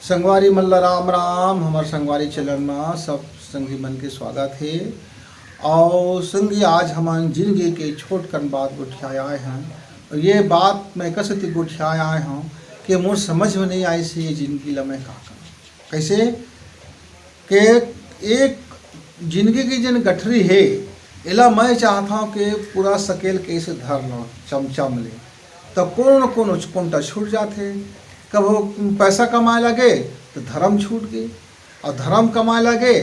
संगवारी मल्ला राम राम। हमार संगवारी चैनल में सब संगी मन के स्वागत है। और संगी आज हम जिंदगी के छोट कन बात गुठियाए आए हैं। और ये बात मैं कसती गुठियाए आए हूँ कि मोर समझ में नहीं आई से ये जिंदगी ला मैं का करूँ कैसे कि एक जिंदगी की जन गठरी है एला मैं चाहता हूँ कि पूरा सकेल कैसे धर लो चमचम ले तो कौन कौन कोनटा छूट जाते। कब पैसा कमाए लगे तो धर्म छूट गए और धर्म कमाए लगे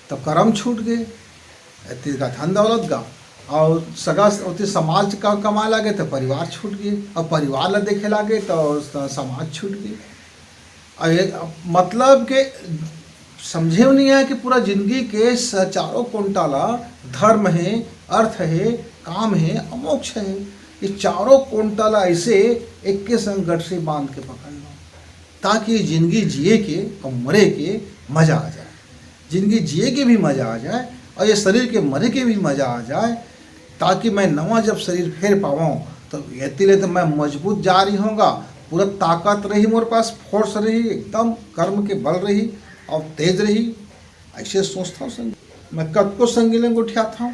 तो कर्म छूट गए का धन दौलत का और सगा उतने समाज का कमाए लगे तो परिवार छूट गए और परिवार ला देखे लगे तो समाज छूट गए। और मतलब के समझे नहीं है कि पूरा जिंदगी के चारों कोंटाला धर्म है, अर्थ है, काम है और मोक्ष है। ये चारों कोंटाला ऐसे एक के संग गठ से बांध के पकड़ लो ताकि जिंदगी जिए के और मरे के मज़ा आ जाए। जिंदगी जिए के भी मज़ा आ जाए और ये शरीर के मरे के भी मज़ा आ जाए ताकि मैं नवा जब शरीर फेर पाऊँ तो ये तो मैं मजबूत जारी होगा, पूरा ताकत रही मोरे पास, फोर्स रही, एकदम कर्म के बल रही और तेज रही। ऐसे सोचता हूँ संगी मैं कद को संगी लेंगे उठाता हूँ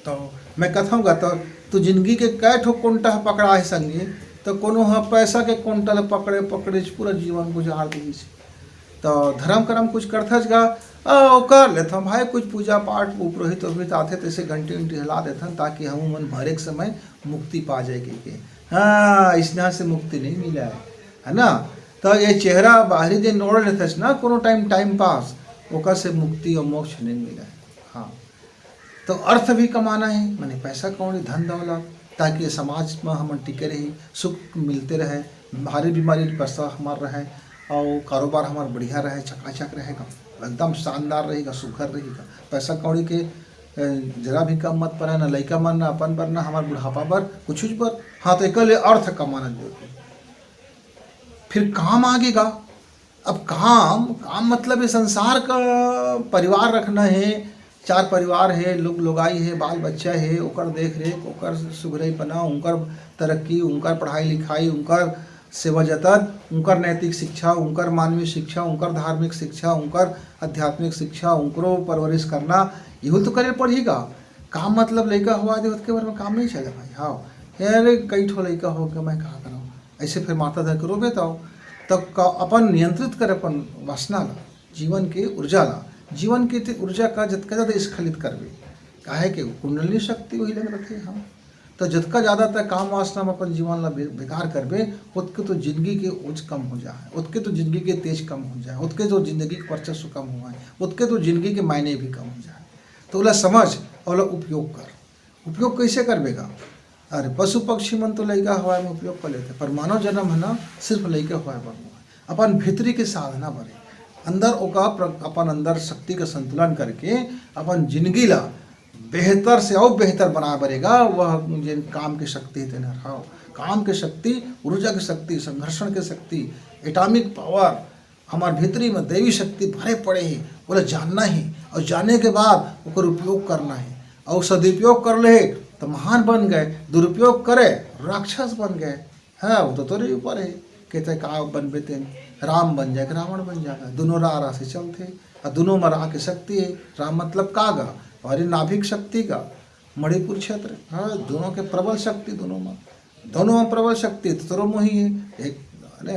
तो मैं कथाऊँगा तो तू जिंदगी के कै ठो कोंटा पकड़ा है संगी तो कोनो हाँ पैसा के कोंटा पकड़े पकड़े पूरा जीवन गुजार दी। तो धर्म कर्म कुछ करथस गा कर लेता भाई कुछ पूजा पाठ पुरोहित तो आते तैसे घंटे घंटे हिला देता ताकि हम मन भरे के समय मुक्ति पा जाए के हाँ स्नेह से मुक्ति नहीं मिला है ना। तो ये चेहरा बाहरी दिन नोड़ लेते ना कोनो टाइम पास ओका से मुक्ति और मोक्ष नहीं मिला है। हाँ तो अर्थ भी कमाना है माने पैसा कौड़ी धन दौलत ताकि समाज में हम टिके रही, सुख मिलते रहे, भारी बीमारी पैसा हमार रहे और कारोबार हमार बढ़िया रहे, चकाचक रहेगा, एकदम शानदार रहेगा, सुखर रहेगा। पैसा कौड़ी के जरा भी कम मत पड़े ना लड़का मन ना अपन पर ना हमार बुढ़ापा पर कुछ पर। हाँ तो एक अर्थ कमाना जरूरी। फिर काम आगेगा। अब काम मतलब ये संसार का परिवार रखना है, चार परिवार है, लोगाई है, बाल बच्चा है, ओकर देख रेख, ओकर सुघरईपना, उनकर तरक्की, उनकर पढ़ाई लिखाई, उनकर सेवा जतन, उनकर नैतिक शिक्षा, उनकर मानवीय शिक्षा, उनकर धार्मिक शिक्षा, उनकर आध्यात्मिक शिक्षा, उनको परवरिश करना यही तो करे पड़ेगा। काम मतलब लड़का हुआ दे उसके बारे में काम नहीं चले भाई। हाँ अरे कई ठो लड़का हो गया मैं कहा करूँ ऐसे फिर माता धर के रोबे तब अपन नियंत्रित करे अपन वासना ला, जीवन के ऊर्जा ला, जीवन की ऊर्जा का जतका ज़्यादा स्खलित करबे काहे के कुंडली शक्ति वही लग रखे। हम तो जतका ज़्यादा तक काम वासना में अपन जीवन ला बेकार करबे उतके तो जिंदगी के ओज कम हो जाए, उतके तो जिंदगी के तेज कम हो जाए, उतके तो जिंदगी के वर्चस्व कम हो जाए, उतके तो जिंदगी के मायने भी कम हो जाए। तो ओला समझ और उपयोग कर। उपयोग कैसे करबेगा? अरे पशु पक्षी मन तो लड़का हवा में उपयोग कर लेते पर मानव जन्म है ना सिर्फ लड़का हवा बन अपन भीतरी के साधना बने अंदर ओका अपन अंदर शक्ति का संतुलन करके अपन जिंदगी ला बेहतर से और बेहतर बना बरेगा। वह जिन काम की शक्ति तेना रहो, काम की शक्ति, ऊर्जा की शक्ति, संघर्षण की शक्ति, एटॉमिक पावर हमारे भीतरी में दैवी शक्ति भरे पड़े ही बोले जानना ही और जाने के बाद ओकर उपयोग करना है। और सदुपयोग कर ले तो महान बन गए, दुरुपयोग करे राक्षस बन गए। हाँ वो तो तेरे ऊपर है कहते का बनबे तेन राम बन जाए रावण बन जाएगा। दोनों रा से चलते और दोनों में रा की शक्ति है। राम मतलब का गा हमारी नाभिक शक्ति का मणिपुर क्षेत्र। हाँ दोनों के प्रबल शक्ति दोनों में प्रबल शक्ति तो तोरो मोही है।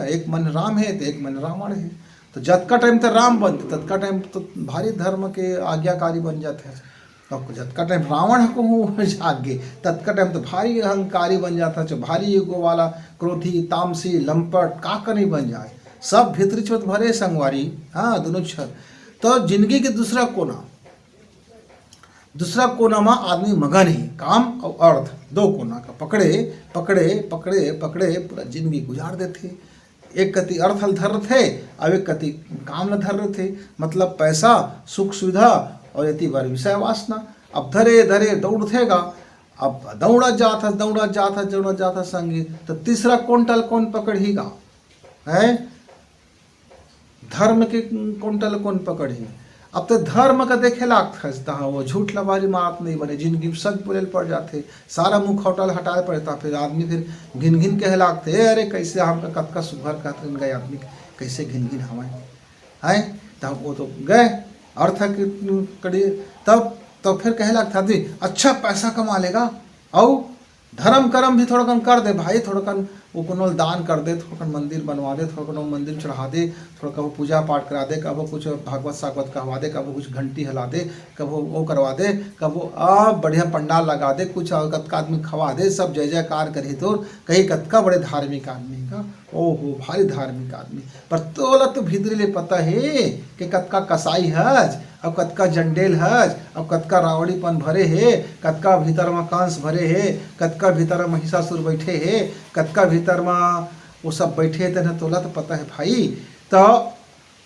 एक मन राम है तो एक मन रावण है। तो जतका टाइम तो राम बनते तत्का टाइम तो भारी धर्म के आज्ञाकारी बन जाते हैं और जतका टाइम रावण को जागे तत्का टाइम तो भारी अहंकारी बन जाता है। भारी ईगो वाला क्रोधी तामसी लंपट का नहीं बन जाए। सब भीतरी छत भरे संगवारी। हाँ दोनों छत। तो जिंदगी के दूसरा कोना में आदमी मगन है काम और अर्थ दो कोना का पकड़े पकड़े पकड़े पकड़े पूरा जिंदगी गुजार देते। एक कति अर्थ धर थे और एक कति काम न धर थे मतलब पैसा सुख सुविधा और यति बार विषय वासना। अब धरे धरे दौड़थेगा अब दौड़ा जाता संगी तो तीसरा कोंटल कौन पकड़ेगा है? धर्म के कोंटल कौन पकड़ी? अब तो धर्म का देखे लाग खसता है वो झूठ लबारी मात नहीं बने जिंदगी सच बोले पड़ जाते सारा मुँह खौटल हटाए पड़ता। फिर आदमी फिर घिन घिन कहे लागते अरे कैसे हमका कतका सुघर कहते गए आदमी कैसे घिन घिन हमें है। तब वो तो गए अर्थ करिए। तब फिर कहे लगता थी अच्छा पैसा कमा लेगा और धर्म कर्म भी थोड़ा कम कर दे भाई, थोड़ा कम वो कोनो दान कर दे, थोड़ा कम मंदिर बनवा दे, थोड़ा कम मंदिर चढ़ा दे, थोड़ा कब पूजा पाठ करा दे, कब कुछ भागवत सागवत कहवा दे, कब कुछ घंटी हिला दे, कब वो करवा दे, कब वो बढ़िया पंडाल लगा दे, कुछ कतका आदमी खवा दे, सब जय जयकार करे तो कहीं कतका बड़े धार्मिक आदमी का ओहो भारी धार्मिक आदमी। पर तोला तो भीतरी ले पता है कि कतका कसाई हज, अब कतका जंडेल हज, अब कतका रावड़ीपन भरे है, कतका भीतर में कंस भरे है, कतका भीतर में महिषासुर बैठे है, कतका भीतर में वो सब बैठे थे न। तोला तो पता है भाई। तो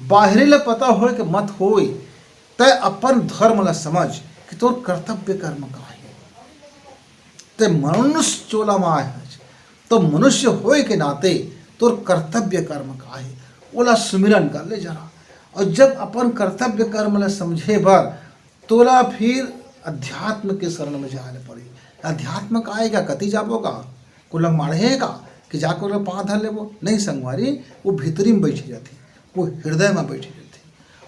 बाहरी ले पता हो कि मत होई तय अपन धर्म ला समझ कि तोर कर्तव्य कर्म का है। ते मनुष्य चोला में आए हज तो मनुष्य होए के नाते तोर कर्तव्य कर्म का है, ओला सुमिरन कर ले जरा। और जब अपन कर्तव्य कर्म ला समझे बर तोला फिर अध्यात्म के शरण में जाने पड़ी। अध्यात्म का आएगा कति जाबोगा कुलम माढ़ेगा कि जाकर पाँव धर लेबो नहीं संगवारी। वो भीतरी में बैठी जाती, वो हृदय में बैठी जाती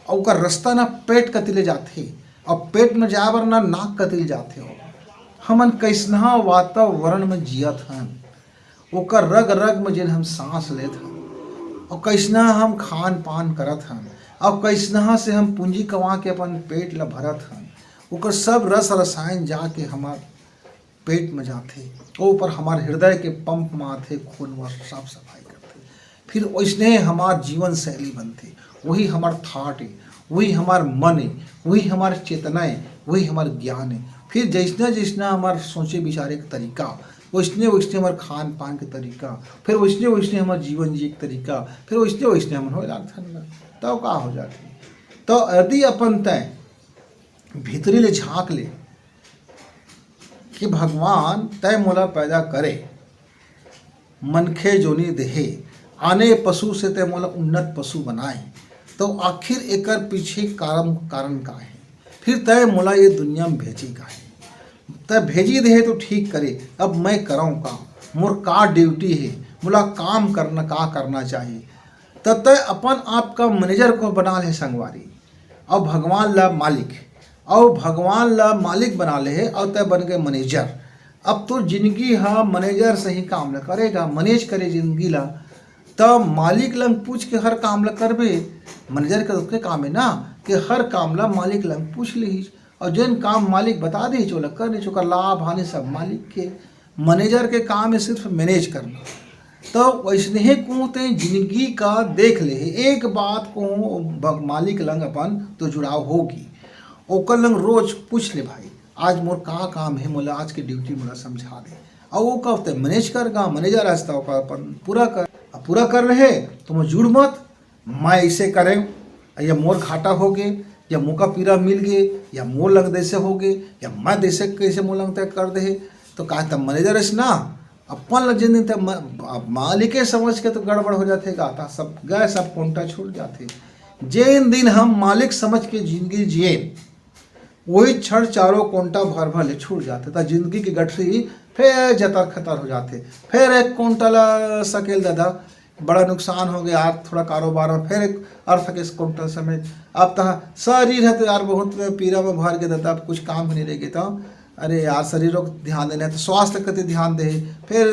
और उसका रास्ता ना पेट कतिले जाते और पेट में जाए बर ना नाक कतिल जाते हो। हमन कैसना वातावरण में जियत हन, ओकर रग रग में जिन हम सांस लेत हन, और कैसना हम खान पान करत हन, और कैसना से हम पूंजी कमा के अपन पेट ला भरत हन। ओकर सब रस रसायन जाके हमार पेट में जाते, ऊपर हमार हृदय के पंप में आते, खून व साफ सफाई करते। फिर वैसने हमार जीवन शैली बनते, वही हमार थाट है, वही हमार मन है, वही हमार चेतना है, वही हमार ज्ञान है। फिर जैसना जैसना हमार सोचे विचारे का तरीका, वैसने वैसने हमारे खान पान के तरीका, फिर वैसने वैसने हमारे जीवन जी के तरीका, फिर वैसने वैसने हम हो जाते हैं। तब का हो जाती। तो यदि अपन तय भीतरी ले झाँक ले कि भगवान तय मोला पैदा करे, मनखे जोनी देहे, आने पशु से तय मोला उन्नत पशु बनाए, तो आखिर एकर पीछे कारण का है। फिर तय मोला ये दुनिया में भेजी का है, तय भेजी दे तो ठीक करे। अब मैं कराऊँ का, मोर का ड्यूटी है, मोला काम करना का करना चाहिए। तब तय अपन आपका मैनेजर को बना ले संगवारी, और भगवान ला मालिक, और भगवान ला मालिक बना ले है और तय बन गए मैनेजर। अब तो जिंदगी हाँ मैनेजर से ही काम ला करेगा, मैनेज करे जिंदगी ला। तब मालिक लंग पूछ के हर काम ला करबे। मैनेजर का तो काम है ना कि हर काम ला मालिक लंग पूछ ली, और जिन काम मालिक बता दी चो कर नहीं चुका, लाभ हानि सब मालिक के। मैनेजर के काम है सिर्फ मैनेज करना। तो वैसने ही को ते जिंदगी का देख ले, एक बात को मालिक लंग अपन तो जुड़ाव होगी, ओकर लंग रोज पूछ ले भाई आज मोर का काम है, मोला आज की ड्यूटी मोला समझा दे, और वो कहते मैनेज करगा। मैनेजर रास्ता अपन पूरा कर रहे तो मैं जुड़ मत, मैं ऐसे करें या मोर घाटा हो गए, या मौका पीरा मिल गए, या मोर लंग देसे हो गए, या मैं देसे कैसे मोर लंग तय कर दे। तो कहा तब मैनेजर ऐसे ना अपन लग जिन तब मालिक समझ के तो गड़बड़ हो जाते गाता सब गए, सब कोंटा छूट जाते। जिन दिन हम मालिक समझ के जिंदगी जिए वही क्षण चारों कोंटा भर भर ले छूट जाते, तो जिंदगी की गठरी फिर जतर खतर हो जाते। फिर एक कुंटल सकेल दादा बड़ा नुकसान हो गया यार, थोड़ा कारोबार में फिर एक अर्थ के कुंटल समय। अब तो शरीर है तो यार बहुत पीड़ा में भर के दादा, अब कुछ काम भी नहीं रह गया। तो अरे यार शरीरों को ध्यान देना है तो स्वास्थ्य कति ध्यान दे, फिर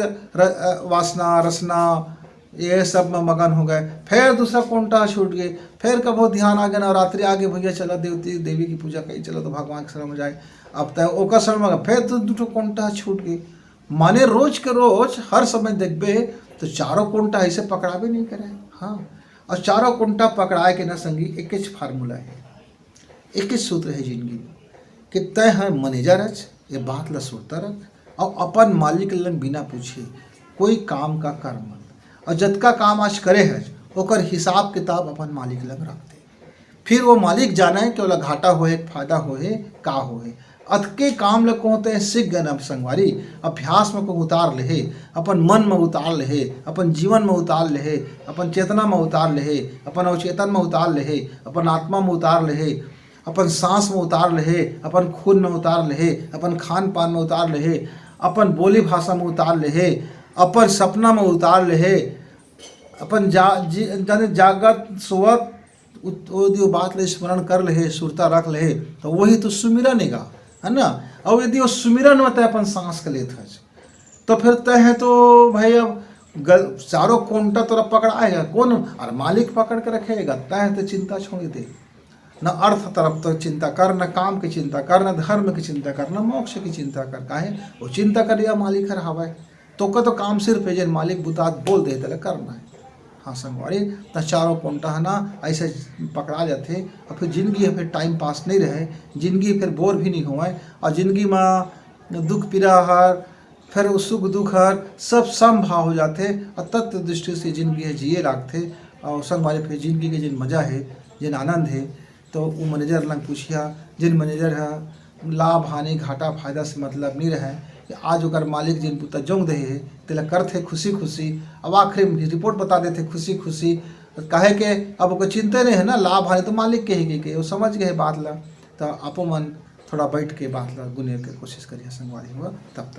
वासना रसना ये सब में मगन हो गए। फिर दूसरा कोंटा छूट गए, फिर कब ध्यान आ गया नवरात्रि आगे भैया चला देवी की पूजा कही चलो तो भगवान के शरण में जाए। अब तय ओका शरण में फिर तो दूठो कोंटा छूट गए। माने रोज के रोज हर समय देखबे तो चारों कोंटा ऐसे पकड़ा भी नहीं करे। हाँ, और चारों कोंटा पकड़ाए के न संगी एक ही फार्मूला है, एक ही सूत्र है जिंदगी में कि तय है मैनेजर है, ये बात ला सुनता रख और अपन मालिक लंग बिना पूछे कोई काम का कर मत। और जतका काम आज करे है ओकर हिसाब किताब अपन मालिक लंग रखते, फिर वो मालिक जाना है कि ओला घाटा होए फायदा होए का होए। अतके काम ल को होते सीख गए अब संगवारी, अभ्यास में को उतार ले, अपन मन में उतार ले, अपन जीवन में उतार ले, अपन चेतना में उतार ले, अपन अवचेतन में उतार ले, अपन आत्मा में उतार ले, अपन सांस में उतार ले, अपन खून में उतार ले, अपन खान पान में उतार ले, अपन बोली भाषा में उतार ले, अपन सपना में उतार ले, अपन जाने जागत सोवत वो बात ले स्मरण कर ले, सुरता रख ले, तो वही तो सुमिरन है ना। और यदि वो सुमिरन में तय अपन सांस के लेते हैं तो फिर तय है तो भाई अब चारों कोंटा तोरा पकड़ाएगा कौन, और मालिक पकड़ के रखेगा। तय तो चिंता छोड़ दे, न अर्थ तरफ तो चिंता कर, न काम की चिंता कर, न धर्म की चिंता कर, न मोक्ष की चिंता कर। काहे वो चिंता करिया मालिक हर हवाए तो का तो काम सिर्फ है जन मालिक बुतात बोल दे तले करना है। हाँ संगवारी, तो चारों कोंटा है ना ऐसे पकड़ा जाते और फिर जिंदगी है, फिर टाइम पास नहीं रहे, जिंदगी फिर बोर भी नहीं हुआ और जिंदगी में दुख पीड़ा हर फिर सुख दुख हर सब समभाव हो जाते और तत्व दृष्टि से जिंदगी है जिए लागते। और संगवारी फिर जिंदगी के जिन मजा है, जिन आनंद है, तो वो मैनेजर लंग पूछिया, जिन मैनेजर है लाभ हानि घाटा फायदा से मतलब नहीं रहे कि आज ओकर मालिक जिन पुता जोंग दे है तेला करते खुशी खुशी, अब आखिर में रिपोर्ट बता देते खुशी खुशी। कहे के अब ओकर चिंता नहीं है ना, लाभ हानि तो मालिक के ही के वो समझ गए बात ला। तो आपो मन थोड़ा बैठ के बात ला गुने के कोशिश करिए संगवारी हुआ तब तक।